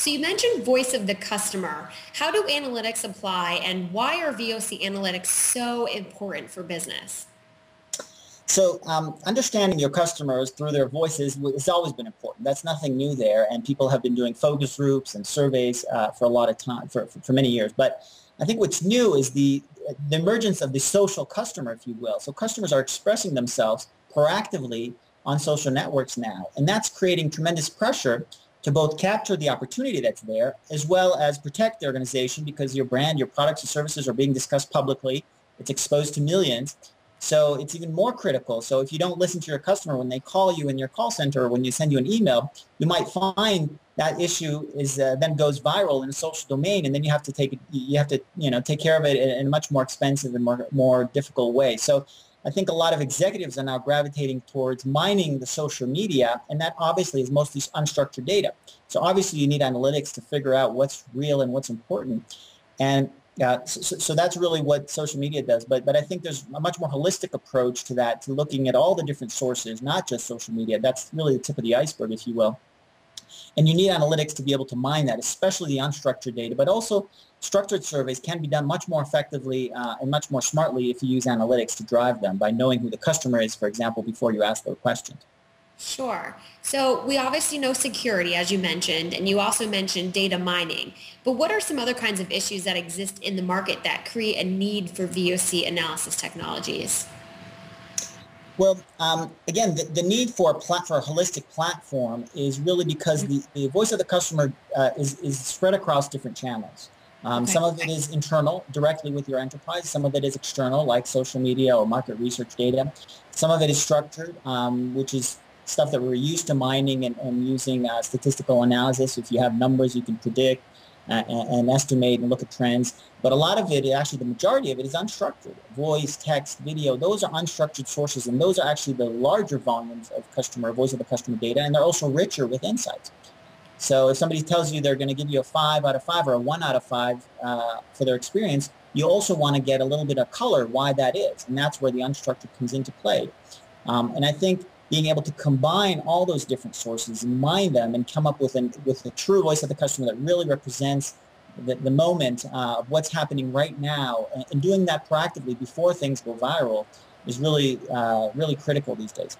So you mentioned voice of the customer. How do analytics apply and why are VOC analytics so important for business? So understanding your customers through their voices has always been important. That's nothing new there, and people have been doing focus groups and surveys for a lot of time, for many years. But I think what's new is the emergence of the social customer, if you will. So customers are expressing themselves proactively on social networks now, and that's creating tremendous pressure to both capture the opportunity that's there as well as protect the organization because your brand, your products and services are being discussed publicly. It's exposed to millions. So it's even more critical. So if you don't listen to your customer when they call you in your call center or when you send you an email, you might find that issue is then goes viral in a social domain, and then you have to take care of it in a much more expensive and more difficult way. So I think a lot of executives are now gravitating towards mining the social media, and that obviously is mostly unstructured data. So obviously you need analytics to figure out what's real and what's important. And so that's really what social media does. But I think there's a much more holistic approach to that, to looking at all the different sources, not just social media. That's really the tip of the iceberg, if you will. And you need analytics to be able to mine that, especially the unstructured data. But also structured surveys can be done much more effectively and much more smartly if you use analytics to drive them by knowing who the customer is, for example, before you ask those questions. Sure. So we obviously know security, as you mentioned, and you also mentioned data mining. But what are some other kinds of issues that exist in the market that create a need for VOC analysis technologies? Well, again, the need for a holistic platform is really because the voice of the customer is spread across different channels. Okay. Some of it is internal, directly with your enterprise. Some of it is external, like social media or market research data. Some of it is structured, which is stuff that we're used to mining and using statistical analysis. If you have numbers, you can predict and estimate and look at trends. But a lot of it, actually the majority of it, is unstructured. Voice, text, video, those are unstructured sources, and those are actually the larger volumes of voice of the customer data, and they're also richer with insights. So if somebody tells you they're going to give you a 5 out of 5 or a 1 out of 5 for their experience, you also want to get a little bit of color why that is, and that's where the unstructured comes into play. And I think being able to combine all those different sources and mine them and come up with a true voice of the customer that really represents the moment of what's happening right now, and doing that proactively before things go viral is really, really critical these days.